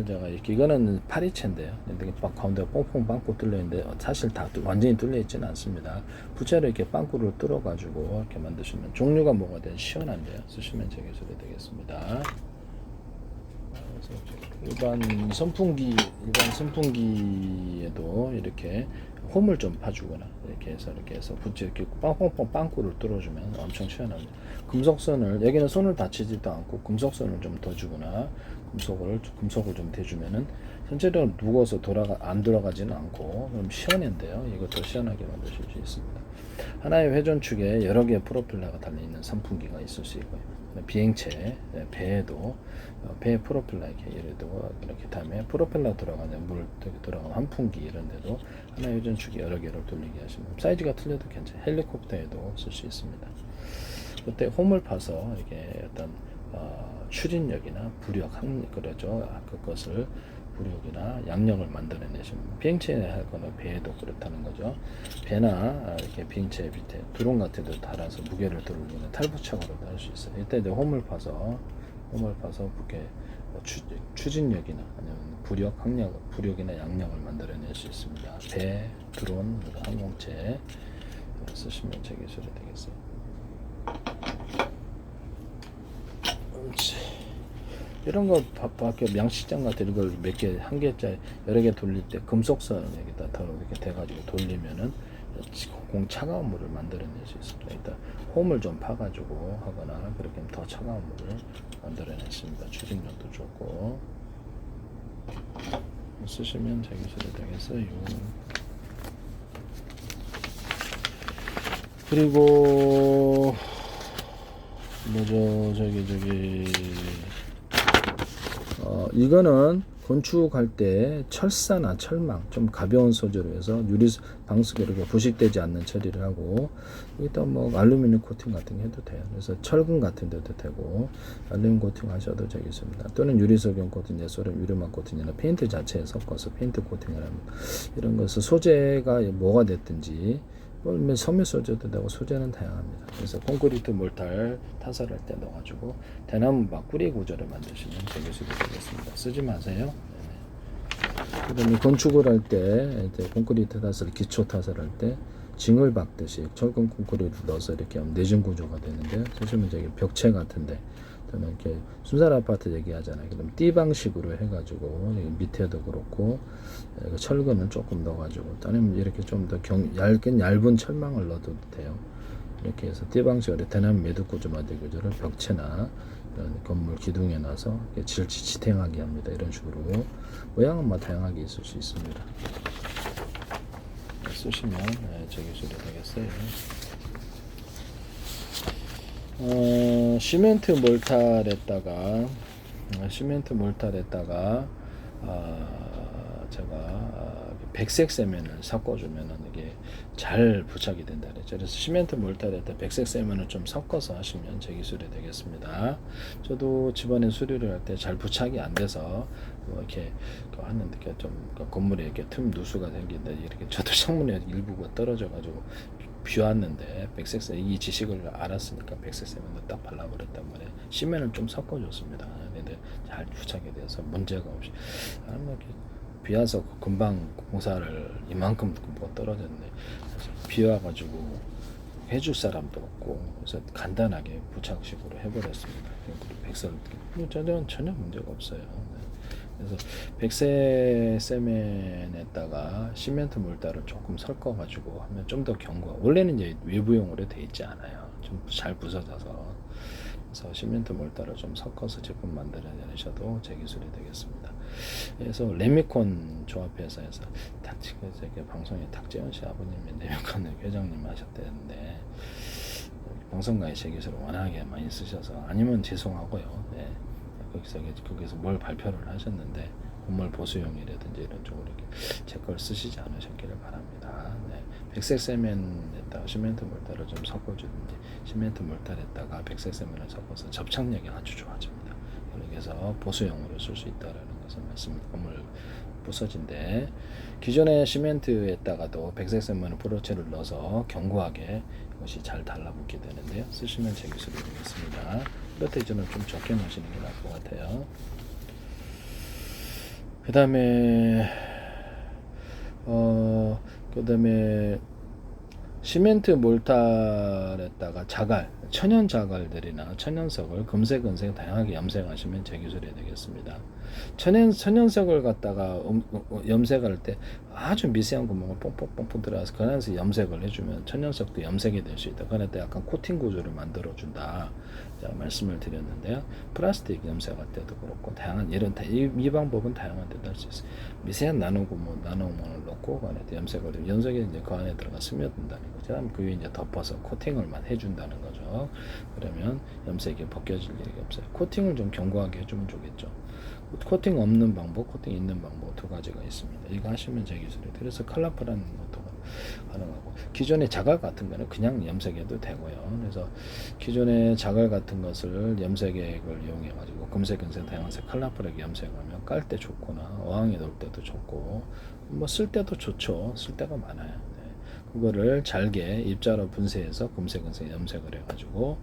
제가 이렇게 이거는 파리채인데요. 근데 가운데 뽕뽕 빵꾸 뚫려 있는데 사실 다 완전히 뚫려 있지는 않습니다. 부채를 이렇게 빵꾸를 뚫어 가지고 이렇게 만드시면 종류가 뭐가 된 시원한데요. 쓰시면 제 기술이 되겠습니다. 일반 선풍기에도 이렇게 홈을 좀 파주거나 이렇게 해서 부채 이렇게 빵빵빵 빵꾸를 뚫어주면 엄청 시원합니다. 금속선을 여기는 손을 다치지도 않고 금속선을 좀 더 주거나 금속을 좀 대주면은 전체적으로 누워서 안 돌아가지는 않고 그럼 시원한데요. 이것도 시원하게 만드실 수 있습니다. 하나의 회전축에 여러 개의 프로펠러가 달려있는 선풍기가 있을 수 있고요. 비행체, 배에도 배 프로펠러 이렇게 다음에 프로펠러 들어가는 물 들어가는 환풍기 이런 데도 하나의 회전축이 여러 개를 돌리게 하시면 사이즈가 틀려도 괜찮아요. 헬리콥터에도 쓸 수 있습니다. 그때 홈을 파서 이렇게 어떤 추진력이나 그것을 부력이나 양력을 만들어내시면 비행체에 하거나 배에도 그렇다는 거죠. 배나 이렇게 비행체 밑에 드론 같은 데 달아서 무게를 들어올리는 탈부착으로도 할 수 있어요. 이때 이제 홈을 파서 무게 추진력이나 아니면 부력이나 양력을 만들어낼 수 있습니다. 배, 드론, 항공체 쓰시면 제 기술이 되겠어요. 이런 거 밖에 양식장 같은 걸 한 개짜리 여러 개 돌릴 때 금속선을 여기다 더 이렇게 대가지고 돌리면은 차가운 물을 만들어낼 수 있습니다. 일단 홈을 좀 파가지고 하거나 그렇게 하면 더 차가운 물을 만들어냈습니다. 추진력도 좋고 쓰시면 제 기술이 되겠어요. 그리고 이거는 건축할 때 철사나 철망 좀 가벼운 소재로 해서 유리 방수가 이렇게 부식되지 않는 처리를 하고 여기다 뭐 알루미늄 코팅 같은 게 해도 돼요. 그래서 철근 같은 데도 되고 알루미늄 코팅 하셔도 되겠습니다. 또는 유리석용 코팅, 유리막 코팅이나 페인트 자체에 섞어서 페인트 코팅을 하면 이런 것은 소재가 뭐가 됐든지 섬유 소재도 되고 소재는 다양합니다. 그래서 콘크리트 몰탈 타설할 때 넣어가지고 대나무 막구리 구조를 만드시면 되게 수도 되겠습니다. 쓰지 마세요. 그다음에 건축을 할 때 이제 콘크리트 타설 기초 타설할 때 징을 박듯이 철근 콘크리트를 넣어서 이렇게 하면 내진 구조가 되는데 사실은 저기 벽체 같은데 저는 이렇게 순살 아파트 얘기하잖아요. 그럼 띠 방식으로 해가지고 밑에도 그렇고 철근을 조금 넣어가지고 아니면 이렇게 좀 더 얇은 철망을 넣어도 돼요. 이렇게 해서 띠 방식으로 대나무 매듭 구조 만들 구조를 벽체나 이런 건물 기둥에 놔서 지탱하게 합니다. 이런 식으로 모양은 뭐 다양하게 있을 수 있습니다. 쓰시면 제 기술이 되겠어요. 시멘트 몰탈에다가 시멘트 몰탈에다가 제가 백색 세면을 섞어주면은 이게 잘 부착이 된다 그랬죠. 그래서 시멘트 몰탈에다 백색 세면을 좀 섞어서 하시면 제 기술이 되겠습니다. 저도 집안에 수리를 할 때 잘 부착이 안 돼서 이렇게 하는데 좀 건물에 이렇게 틈 누수가 생긴다 이렇게 저도 창문에 일부가 떨어져가지고 비왔는데 백색 세 이 지식을 알았으니까 백색 세면을 딱 발라버렸단 말이에요. 시멘을 좀 섞어줬습니다. 근데 잘 부착이 돼서 문제가 없이 이렇게 비와서 금방 공사를 이만큼 뭐가 떨어졌네. 비와가지고 해줄 사람도 없고 그래서 간단하게 부착식으로 해버렸습니다. 백설 전혀 문제가 없어요. 그래서 백색 세면에다가 시멘트 몰타를 조금 섞어가지고 하면 좀 더 견고하고 원래는 이제 외부용으로 돼 있지 않아요. 좀 잘 부서져서 그래서 시멘트 몰타를 좀 섞어서 제품 만들어내셔도 제 기술이 되겠습니다. 그래서 레미콘 조합회사에서 탁지게 방송에 탁재현 씨 아버님이 레미콘 회장님 하셨다는데 방송가에 제 기술을 워낙에 많이 쓰셔서 아니면 죄송하고요. 네. 거기서 뭘 발표를 하셨는데 건물 보수용이라든지 이런 쪽으로 이렇게 제 걸 쓰시지 않으셨기를 바랍니다. 네. 백색 세면에다가 시멘트 몰타를 좀 섞어주든지 시멘트 몰타에다가 백색 세면을 섞어서 접착력이 아주 좋아집니다. 그래서 보수용으로 쓸 수 있다라는 것을 건물 부서진데 기존의 시멘트에다가도 백색 세면을 프로체를 넣어서 견고하게 이것이 잘 달라붙게 되는데요. 쓰시면 제 기술이 되겠습니다. 플러테이저는 좀 적게 넣으시는 게 나을 것 같아요. 그 다음에 시멘트 몰탈에다가 자갈, 천연 자갈들이나 천연석을 금색, 은색 다양하게 염색하시면 제 기술이 되겠습니다. 천연석을 갖다가 염색할 때 아주 미세한 구멍을 뽕뽕뽕뽕 들어가서 그 안에서 염색을 해주면 천연석도 염색이 될 수 있다. 그런데 약간 코팅 구조를 만들어준다. 제가 말씀을 드렸는데요. 플라스틱 염색할 때도 그렇고 다양한 이 방법은 다양한 데도 할 수 있어요. 미세한 나노구멍을 넣고 그 안에 염색이 이제 그 안에 들어가 스며든다는 거죠. 그 위에 이제 덮어서 코팅을만 해준다는 거죠. 그러면 염색이 벗겨질 일이 없어요. 코팅을 좀 견고하게 해주면 좋겠죠. 코팅 없는 방법, 코팅 있는 방법 두 가지가 있습니다. 이거 하시면 제 기술이에요. 그래서 컬러풀한 것도 가능하고 기존의 자갈 같은 거는 그냥 염색해도 되고요. 그래서 기존의 자갈 같은 것을 염색액을 이용해 가지고 금색, 은색, 다양색 컬러풀하게 염색하면 깔 때 좋거나 어항에 놓을 때도 좋고 뭐 쓸 때도 좋죠. 쓸 때가 많아요. 네. 그거를 잘게 입자로 분쇄해서 금색, 은색 염색을 해가지고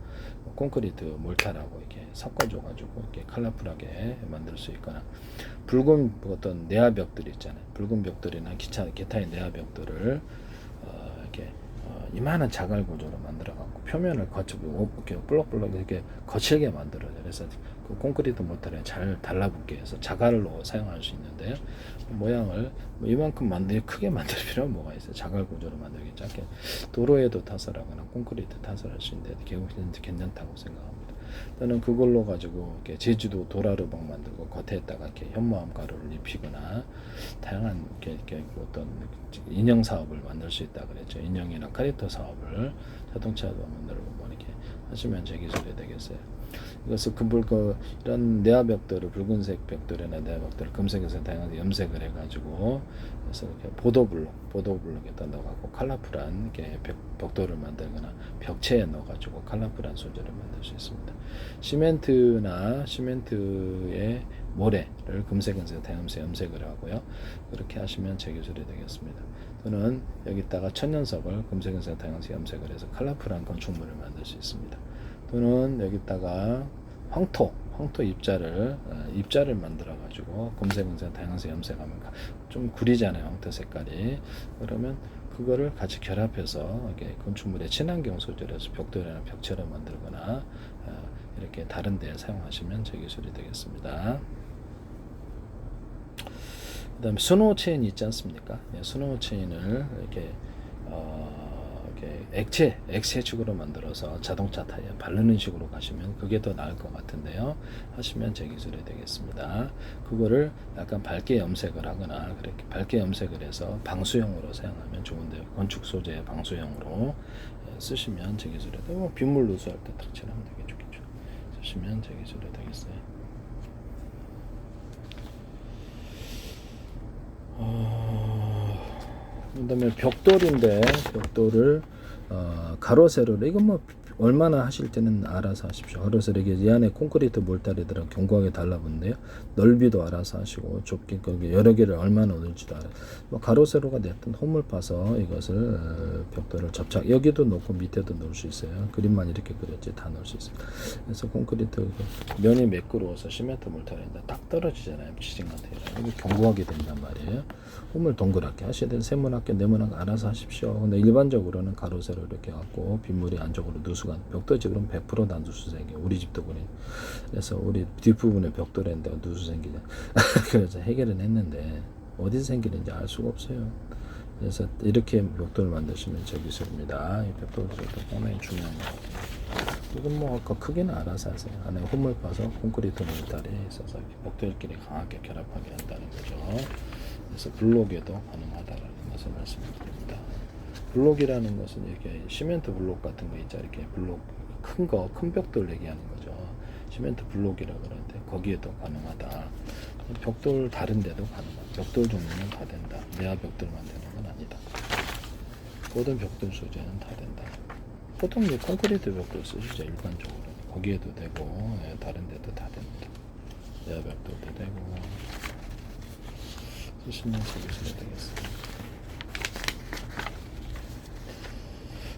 콘크리트 몰타라고 이렇게 섞어줘가지고 이렇게 컬러풀하게 만들 수 있거나 붉은 어떤 내화벽들 있잖아요. 붉은 벽들이나 기타의 내화벽들을 이렇게 이만한 자갈 구조로 만들어갖고 표면을 이렇게 볼록볼록 이렇게 거칠게 만들어요. 그래서 그 콘크리트 모터에 잘 달라붙게 해서 자갈로 사용할 수 있는데요. 모양을 이만큼 크게 만들 필요는 뭐가 있어요. 자갈 구조로 만들기 작게 도로에도 타설하거나 콘크리트 타설할 수 있는데 괜찮다고 생각합니다. 저는 그걸로 가지고 이렇게 제주도 도라르방 만들고 겉에다가 이렇게 현무암 가루를 입히거나 다양한 이렇게 어떤 인형 사업을 만들 수 있다 그랬죠. 인형이나 캐릭터 사업을 자동차도 만들고 뭐 이렇게 하시면 제 기술이 되겠어요. 이것을 이런 내화벽들을 붉은색 벽돌이나 내화벽들을 금색에서 다양하게 염색을 해가지고 그래서 이렇게 보도블록에다 넣어갖고 컬러풀한 이렇게 벽돌을 만들거나 벽체에 넣어가지고 컬러풀한 소재를 만들 수 있습니다. 시멘트의 모래를 금색, 은색, 다양색 염색을 하고요. 그렇게 하시면 제 기술이 되겠습니다. 또는 여기다가 천연석을 금색, 은색, 다양색 염색을 해서 컬러풀한 건축물을 만들 수 있습니다. 또는 여기다가 황토 입자를 만들어 가지고 금색, 은색, 다양색 염색하면 좀 구리잖아요. 황토 색깔이. 그러면 그거를 같이 결합해서 이렇게 건축물의 친환경 소재로 해서 벽돌이나 벽체로 만들거나 이렇게 다른 데에 사용하시면 제 기술이 되겠습니다. 그 다음에 스노우 체인 있지 않습니까? 스노우 체인을 이렇게 액체축으로 만들어서 자동차 타이어 바르는 식으로 가시면 그게 더 나을 것 같은데요. 하시면 제 기술이 되겠습니다. 그거를 약간 밝게 염색을 하거나 그렇게 밝게 염색을 해서 방수형으로 사용하면 좋은데요. 건축 소재 방수형으로 쓰시면 제 기술이 되고 빗물 누수할 때 탁 칠하면 되게 좋겠죠. 쓰시면 제 기술이 되겠어요. 그다음에 벽돌인데 벽돌을 가로 세로로 이건 뭐 얼마나 하실 때는 알아서 하십시오. 가로 세로 이게 이 안에 콘크리트 몰타리들은 견고하게 달라붙는데요. 넓이도 알아서 하시고 좁기 거기 여러 개를 얼마나 넣을지도 알아요. 뭐 가로 세로가 됐든 홈을 파서 이것을 벽돌을 접착 여기도 넣고 밑에도 넣을 수 있어요. 그림만 이렇게 그렸지 다 넣을 수 있습니다. 그래서 콘크리트 면이 매끄러워서 시멘트 몰타리인데 딱 떨어지잖아요. 지진 같은 거 이게 견고하게 된단 말이에요. 홈을 동그랗게 하셔야 돼요. 세모나게 네모나게 알아서 하십시오. 근데 일반적으로는 가로 세로 이렇게 갖고 빗물이 안쪽으로 누수가 벽돌집 그럼 100%다 누수 생겨. 우리 집도 그래. 그래서 우리 뒷부분에 벽돌인데 누수 생기냐. 그래서 해결은 했는데 어디서 생기는지 알 수가 없어요. 그래서 이렇게 벽돌을 만드시면 저 기술입니다. 이 벽돌도 상당히 중요한 것 같아요. 이건 뭐 아까 크기는 알아서 하세요. 안에 홈을 파서 콘크리트 몰타리 있어서 벽돌끼리 강하게 결합하게 한다는 거죠. 그래서 블록에도 가능하다라는 것을 말씀드립니다. 블록이라는 것은 이렇게 시멘트 블록 같은 거 있죠. 이렇게 블록 큰 거, 큰 벽돌 얘기하는 거죠. 시멘트 블록이라고 그러는데 거기에도 가능하다. 벽돌 다른 데도 가능하다. 벽돌 종류는 다 된다. 내화 벽돌 만드는 건 아니다. 모든 벽돌 소재는 다 된다. 보통 콘크리트 벽돌 쓰시죠. 일반적으로. 거기에도 되고 다른 데도 다 됩니다. 내화 벽돌도 되고 쓰시면 쓰셔야 되겠습니다.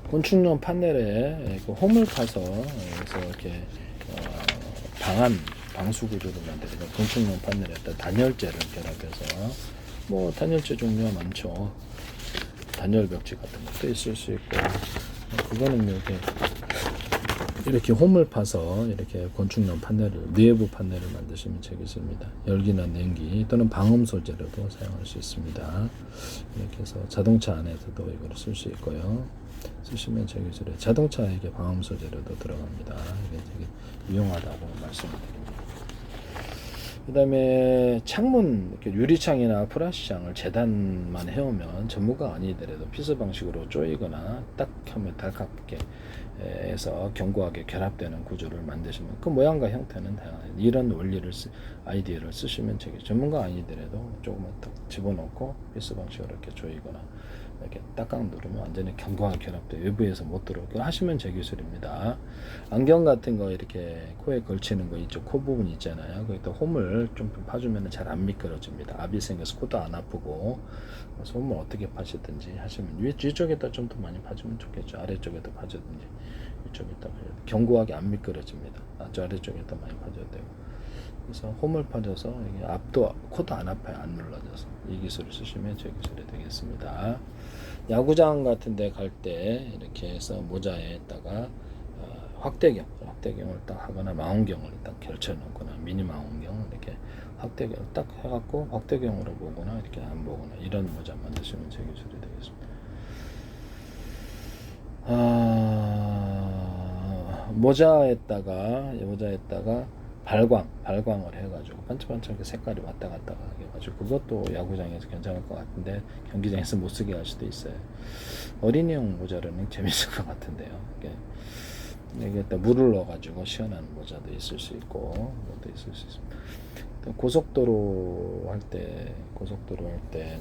건축용 판넬에 홈을 파서 그래서 이렇게 방수 구조를 만드는 건축용 판넬에다 단열재를 결합해서 뭐 단열재 종류가 많죠. 단열 벽지 같은 것도 있을 수 있고 그거는 이렇게 홈을 파서 이렇게 건축용 판넬을 내부 판넬을 만드시면 되겠습니다. 열기나 냉기 또는 방음 소재로도 사용할 수 있습니다. 이렇게 해서 자동차 안에서도 이걸 쓸 수 있고요. 쓰시면 제 기술에 자동차에게 방음 소재로도 들어갑니다. 이게 되게 유용하다고 말씀을 드립니다. 그 다음에 창문, 이렇게 유리창이나 플라시창을 재단만 해오면 전문가 아니더라도 피스 방식으로 조이거나 딱 하면 달갑게 해서 견고하게 결합되는 구조를 만드시면 그 모양과 형태는 다양해요. 이런 원리를 아이디어를 쓰시면 되게 전문가 아니더라도 조금만 딱 집어넣고 피스 방식으로 이렇게 조이거나 이렇게 딱딱 누르면 완전히 견고하게 결합돼 외부에서 못 들어오게 하시면 제 기술입니다. 안경 같은 거 이렇게 코에 걸치는 거 이쪽 코 부분 있잖아요. 거기다 홈을 좀 파주면 잘 안 미끄러집니다. 압이 생겨서 코도 안 아프고 그래서 홈을 어떻게 파시든지 하시면 위쪽에다 좀 더 많이 파주면 좋겠죠. 아래쪽에도 파주든지 이쪽에다 견고하게 안 미끄러집니다. 저 아래쪽에다 많이 파줘야 되고 그래서 홈을 파줘서 이게 앞도 코도 안 아파요. 안 눌러져서 이 기술을 쓰시면 제 기술이 되겠습니다. 야구장 같은 데 갈 때 이렇게 해서 모자에다가 확대경을 딱 하거나 망원경을 딱 걸쳐 놓거나 미니 망원경 이렇게 확대경 딱 해갖고 확대경으로 보거나 이렇게 안 보거나 이런 모자 만드시면 제 기술이 되겠습니다. 모자에다가 발광을 해가지고 반짝반짝 색깔이 왔다 갔다 해가지고 그것도 야구장에서 괜찮을 것 같은데 경기장에서 못 쓰게 할 수도 있어요. 어린이용 모자로는 재밌을 것 같은데요. 이게 또 물을 넣어가지고 시원한 모자도 있을 수 있고 그것도 있을 수 있습니다. 고속도로 할 때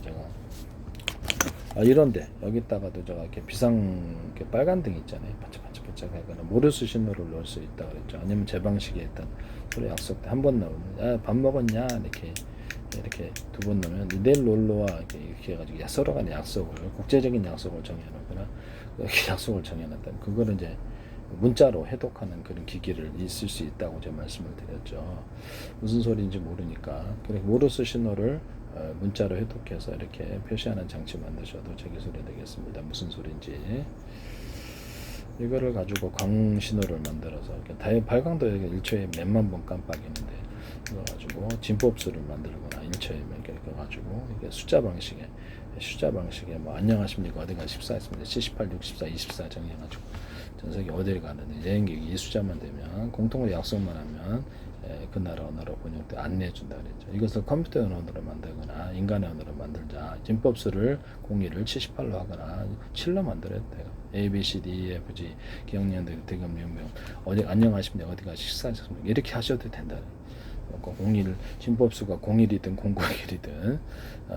제가 이런데 여기다가도 제가 이렇게 이렇게 빨간 등 있잖아요. 반짝반짝하거나 모르스 신호를 넣을 수 있다 그랬죠. 아니면 제 방식에 일단 서로 약속 때 한 번 넣으면 밥 먹었냐 이렇게 두 번 넣으면 내일 놀러와 이렇게 해가지고 서로 간의 약속을 국제적인 약속을 정해놓거나 이렇게 약속을 정해놨다는 그거를 이제 문자로 해독하는 그런 기기를 있을 수 있다고 제가 말씀을 드렸죠. 무슨 소리인지 모르니까 그렇게 모르스 신호를 문자로 해독해서 이렇게 표시하는 장치 만드셔도 제 기술이 되겠습니다. 무슨 소리인지 이거를 가지고 광 신호를 만들어서 이렇게 발광도 일초에 몇만 번 깜빡이는데 이거 가지고 진법수를 만들거나 일초에 이렇게 가지고 이게 숫자 방식에 뭐 안녕하십니까 어디 가십사 했습니다. 78, 64, 24 정해가지고 전 세계 어디를 가는데 여행객이 이 숫자만 되면 공통으로 약속만 하면 그 나라 언어로 번역돼 안내해 준다 그랬죠. 이것을 컴퓨터 언어로 만들거나 인간의 언어로 만들자. 진법수를 01을 78로 하거나 7로 만들어야 돼요. A, B, C, D, E, F, G 기억년도 대금명명 어디 안녕하십니까 어디가 식사하셨습니까 이렇게 하셔도 된다. 진법수가 01이든 001이든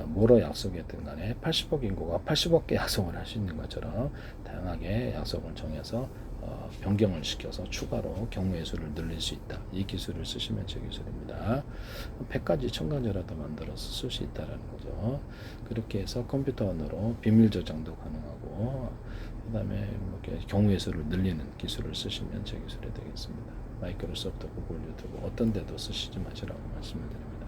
뭐로 약속했든 간에 80억 인구가 80억 개 약속을 할 수 있는 것처럼 다양하게 약속을 정해서 변경을 시켜서 추가로 경우의 수를 늘릴 수 있다. 이 기술을 쓰시면 제 기술입니다. 100가지 1000가지라도 만들어서 쓸 수 있다는 거죠. 그렇게 해서 컴퓨터 언어로 비밀 저장도 가능하고 그 다음에 경우의 수를 늘리는 기술을 쓰시면 제 기술이 되겠습니다. 마이크로소프트, 구글, 유튜브 어떤 데도 쓰시지 마시라고 말씀을 드립니다.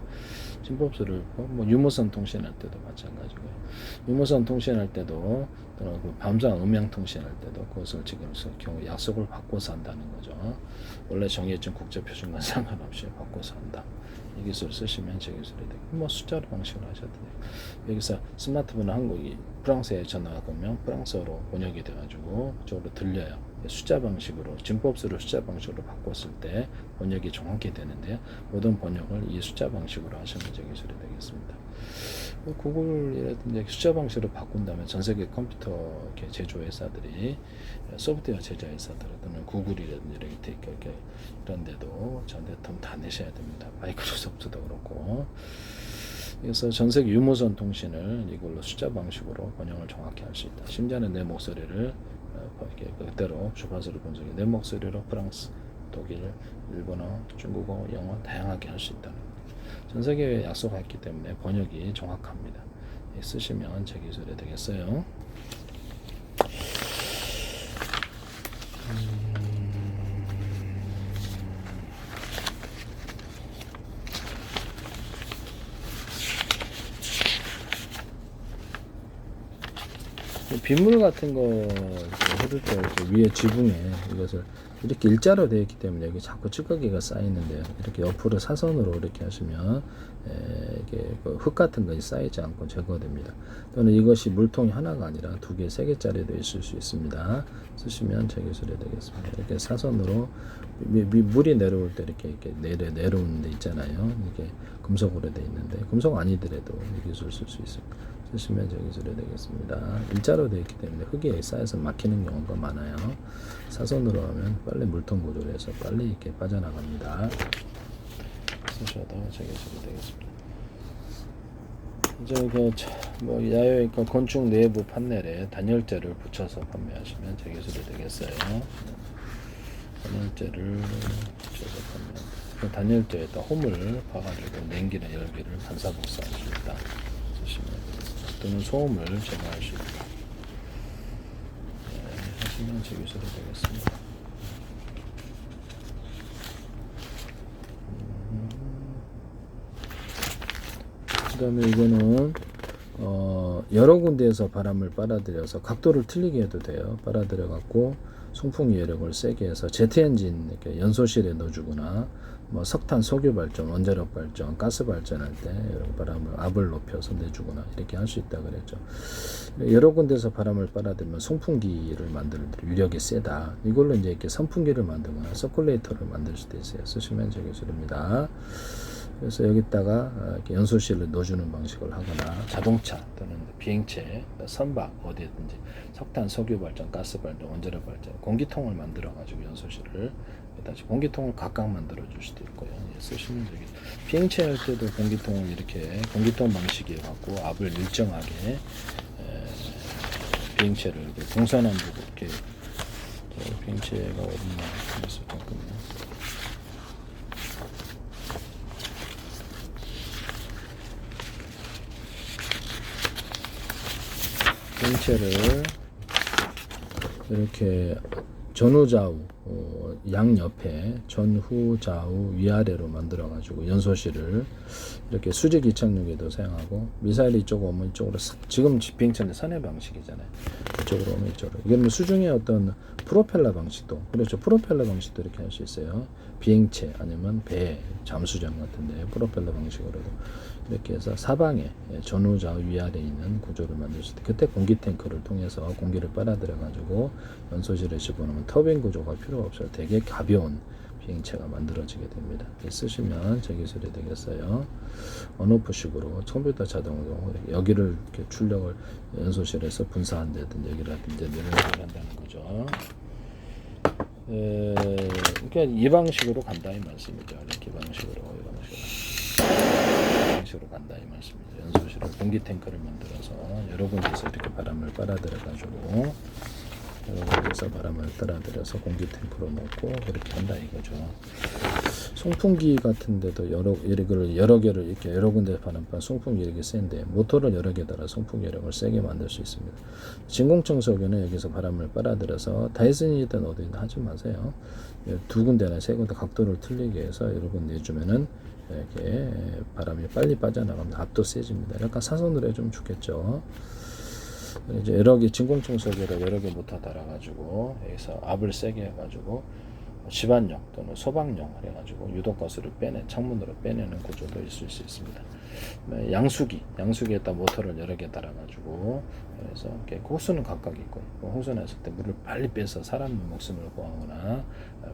진법수를 유무선 통신할 때도 마찬가지고요. 유무선 통신할 때도 또는 그 밤상 음향 통신할 때도 그것을 지금 경우 약속을 바꿔서 한다는 거죠. 원래 정해진 국제 표준과 상관없이 바꿔서 한다. 이 기술을 쓰시면 제 기술이 되고 숫자로 방식으로 하셔도 돼요. 여기서 스마트폰 한국이 프랑스에 전화가 오면 프랑스어로 번역이 돼가지고 그쪽으로 들려요. 숫자 방식으로 진법수를 숫자 방식으로 바꿨을 때 번역이 정확히 되는데요. 모든 번역을 이 숫자 방식으로 하시면 제 기술이 되겠습니다. 구글이라든지 숫자 방식으로 바꾼다면 전 세계 컴퓨터 제조 회사들이 소프트웨어 제조 회사들 또는 구글이라든지 이렇게 이런 데도 저한테 돈 다 내셔야 됩니다. 마이크로소프트도 그렇고. 그래서 전 세계 유무선 통신을 이걸로 숫자 방식으로 번역을 정확히 할 수 있다. 심지어는 내 목소리를 그대로 주파수를 분석해 내 목소리로 프랑스, 독일, 일본어, 중국어, 영어 다양하게 할 수 있다는 거예요. 전 세계에 약속했기 때문에 번역이 정확합니다. 쓰시면 제 기술이 되겠어요. 빗물 같은 거 해줄 때 위에 지붕에 이것을 이렇게 일자로 되어 있기 때문에 여기 자꾸 찌꺼기가 쌓이는데요. 이렇게 옆으로 사선으로 이렇게 하시면 이게 흙 같은 것이 쌓이지 않고 제거됩니다. 또는 이것이 물통이 하나가 아니라 2개, 3개짜리도 있을 수 있습니다. 쓰시면 제 기술이 되겠습니다. 이렇게 사선으로 물이 내려올 때 이렇게 내려오는 데 있잖아요. 이게 금속으로 되어 있는데 금속 아니더라도 이 기술 쓸 수 있습니다. 쓰시면 제 기술이 되겠습니다. 일자로 되어 있기 때문에 흙에 쌓여서 막히는 경우가 많아요. 사선으로 하면 빨리 물통 구조를 해서 빨리 이렇게 빠져나갑니다. 쓰셔도 제 기술이 되겠습니다. 이제 야외 건축 내부 판넬에 단열재를 붙여서 판매하시면 제 기술이 되겠어요. 단열재를 붙여서 판매. 단열재에다 홈을 파가지고 냉기나 열기를 반사복사할 수 있다. 쓰시면 되겠습니다. 또는 소음을 제거할 수 있다. 하시면 제 기술이 되겠습니다. 그 다음에 이거는 여러 군데에서 바람을 빨아들여서 각도를 틀리게 해도 돼요. 빨아들여 갖고 송풍 여력을 세게 해서 제트 엔진 이렇게 연소실에 넣어주거나 뭐 석탄 석유 발전, 원자력 발전, 가스 발전할 때 이런 바람을 압을 높여서 내주거나 이렇게 할 수 있다 그랬죠. 여러 군데서 바람을 빨아들이면 송풍기를 만드는 위력이 세다. 이걸로 이제 이렇게 선풍기를 만들거나 서큘레이터를 만들 수도 있어요. 쓰시면 제 기술입니다. 그래서 여기다가 이렇게 연소실을 넣어주는 방식을 하거나 자동차 또는 비행체, 선박 어디든지 석탄, 석유 발전, 가스 발전, 원자력 발전, 공기통을 만들어 가지고 연소실을 다시 공기통을 각각 만들어 줄 수도 있고요. 쓰시면 되겠. 비행체 할 때도 공기통을 이렇게 공기통 방식이 갖고 압을 일정하게 비행체를 이렇게 동서남북 이렇게 비행체가 어딨나 그래서 잠깐만요. 비행체를 이렇게 전후좌우 양옆에 전후좌우 위아래로 만들어 가지고 연소실을 이렇게 수직 이착륙에도 사용하고 미사일이 이쪽으로 오면 이쪽으로 지금 비행체는 선의 방식이잖아요. 이쪽으로 오면 이쪽으로 이게 수중의 어떤 프로펠러 방식도 그렇죠. 프로펠러 방식도 이렇게 할 수 있어요. 비행체 아니면 배 잠수정 같은데 프로펠러 방식으로도 이렇게 해서 사방에 전후좌우 위아래에 있는 구조를 만들 수 있다. 그때 공기 탱크를 통해서 공기를 빨아들여 가지고 연소실에 집어넣으면 터빈 구조가 필요 없어요. 되게 가벼운 비행체가 만들어지게 됩니다. 쓰시면 제 기술이 되겠어요. 언오프식으로 컴퓨터 자동으로 여기를 이렇게 출력을 연소실에서 분사한다든지 여기라든지 내려가게 한다는 거죠. 그러니까 이 방식으로 간다 이 말씀이죠. 이렇게 방식으로 간다 이 말씀이죠. 연소실을 공기 탱크를 만들어서 여러 군데서 이렇게 바람을 빨아들여 가지고 여러 군데서 바람을 빨아들여서 공기 탱크로 넣고 그렇게 한다 이거죠. 송풍기 같은데도 여러 개를 이렇게 여러 군데 바람판 송풍기 이렇게 센데 모터를 여러 개 달아 송풍 여력을 세게 만들 수 있습니다. 진공청소기는 여기서 바람을 빨아들여서 다이슨이든 어디든 하지 마세요. 두 군데나 세 군데 각도를 틀리게 해서 여러 군데 내주면은 이렇게 바람이 빨리 빠져나가면 압도 세집니다. 약간 사선으로 해주면 좋겠죠. 이제 여러 개 진공청소기를 여러 개 모터 달아가지고 여기서 압을 세게 해가지고 집안용 또는 소방용 해가지고 유독가스를 창문으로 빼내는 구조도 있을 수 있습니다. 양수기에다 모터를 여러 개 달아가지고 그래서 호수는 각각 있고 호수 냈을 때 물을 빨리 빼서 사람 목숨을 구하거나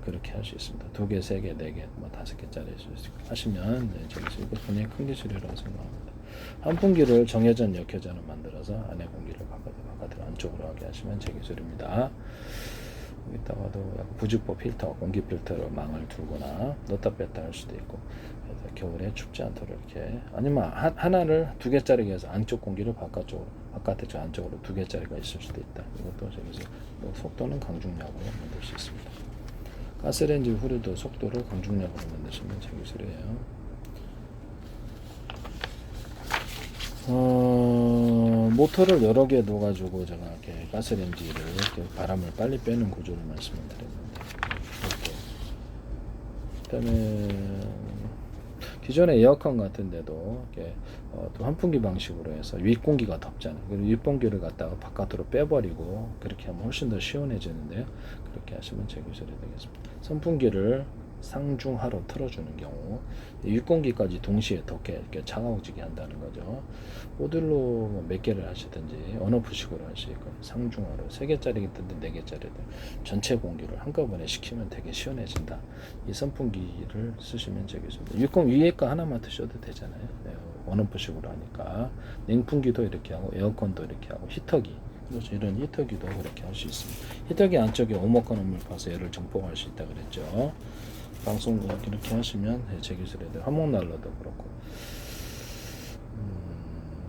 그렇게 할 수 있습니다. 2개, 3개, 4개, 5개짜리 하시면 저기서 이거 굉장히 큰 기술이라고 생각합니다. 환풍기를 정회전, 역회전을 만들어서 안에 공기를 바깥으로 안쪽으로 하게 하시면 제 기술입니다. 여기다가도 약간 부직포 필터, 공기 필터로 망을 두거나 넣다 뺐다 할 수도 있고 그래서 겨울에 춥지 않도록 이렇게 아니면 하나를 2개짜리가 해서 안쪽 공기를 바깥쪽 안쪽으로 2개짜리가 있을 수도 있다. 이것도 저기서 속도는 강중력으로 만들 수 있습니다. 가스레인지 후르도 속도를 강중력으로 만드시면 제 기술이에요. 모터를 여러 개 넣어가지고 제가 이렇게 가스레인지를 이렇게 바람을 빨리 빼는 구조를 말씀을 드렸는데, 그다음에 기존의 에어컨 같은데도 이렇게 또 환풍기 방식으로 해서 윗공기가 덥잖아요. 그리고 윗공기를 갖다가 바깥으로 빼버리고 그렇게 하면 훨씬 더 시원해지는데요. 그렇게 하시면 제 기술이 되겠습니다. 선풍기를 상중하로 틀어주는 경우 윗공기까지 동시에 덥게 이렇게 차가워지게 한다는 거죠. 모듈로 몇 개를 하시든지 언오프식으로 할 수 있고 상중하로 3개짜리든 4개짜리든 전체 공기를 한꺼번에 시키면 되게 시원해진다. 이 선풍기를 쓰시면 되겠습니다. 윗공 위에 거 하나만 드셔도 되잖아요. 언오프식으로 하니까 냉풍기도 이렇게 하고 에어컨도 이렇게 하고 히터기 그래서 이런 히터기도 그렇게 할 수 있습니다. 히터기 안쪽에 오목한 음을 파서 열을 증폭할 수 있다 그랬죠. 방송 이렇게 하시면 제 기술에 대해 화목난로도 그렇고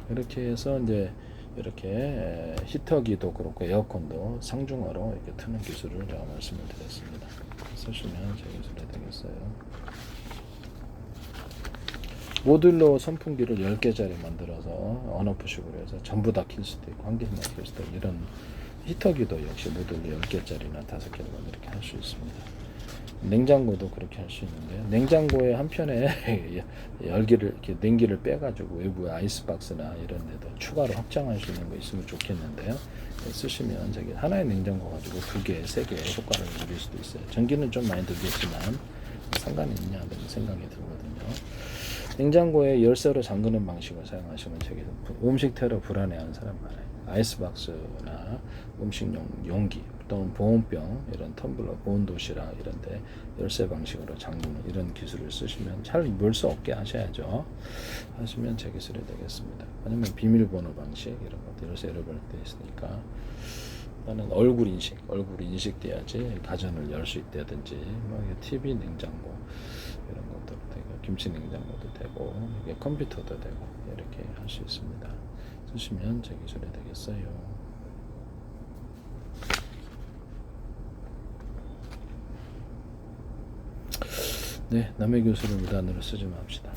이렇게 해서 이제 이렇게 히터기도 그렇고 에어컨도 상중하로 이렇게 트는 기술을 제가 말씀을 드렸습니다. 쓰시면 제 기술이 되겠어요. 모듈로 선풍기를 10개짜리 만들어서 언오프식으로 해서 전부 다 킬 수도 있고 한 개만 킬 수도 있고 이런 히터기도 역시 모듈로 10개짜리나 5개를 이렇게 할 수 있습니다. 냉장고도 그렇게 할 수 있는데 냉장고의 한편에 열기를 이렇게 냉기를 빼가지고 외부에 아이스박스나 이런 데도 추가로 확장할 수 있는 거 있으면 좋겠는데요. 쓰시면 저기 하나의 냉장고 가지고 2개, 3개 효과를 누릴 수도 있어요. 전기는 좀 많이 들겠지만 상관이 있냐 하는 생각이 들거든요. 냉장고에 열쇠로 잠그는 방식을 사용하시면 저기 음식 테러 불안해하는 사람 많아요. 아이스박스나 음식용 용기 또는 보온병 이런 텀블러 보온도시락 이런데 열쇠 방식으로 잠그는 이런 기술을 쓰시면 잘 물 수 없게 하셔야죠. 하시면 제 기술이 되겠습니다. 아니면 비밀번호 방식 이런 것들 열쇠 잃어버릴 때 있으니까 나는 얼굴 인식 돼야지 가전을 열 수 있다든지 뭐 TV 냉장고 이런 것도 되고 김치 냉장고도 되고 이게 컴퓨터도 되고 이렇게 할 수 있습니다. 쓰시면 제 기술이 되겠어요. 네, 남의 교수를 무단으로 쓰지 맙시다.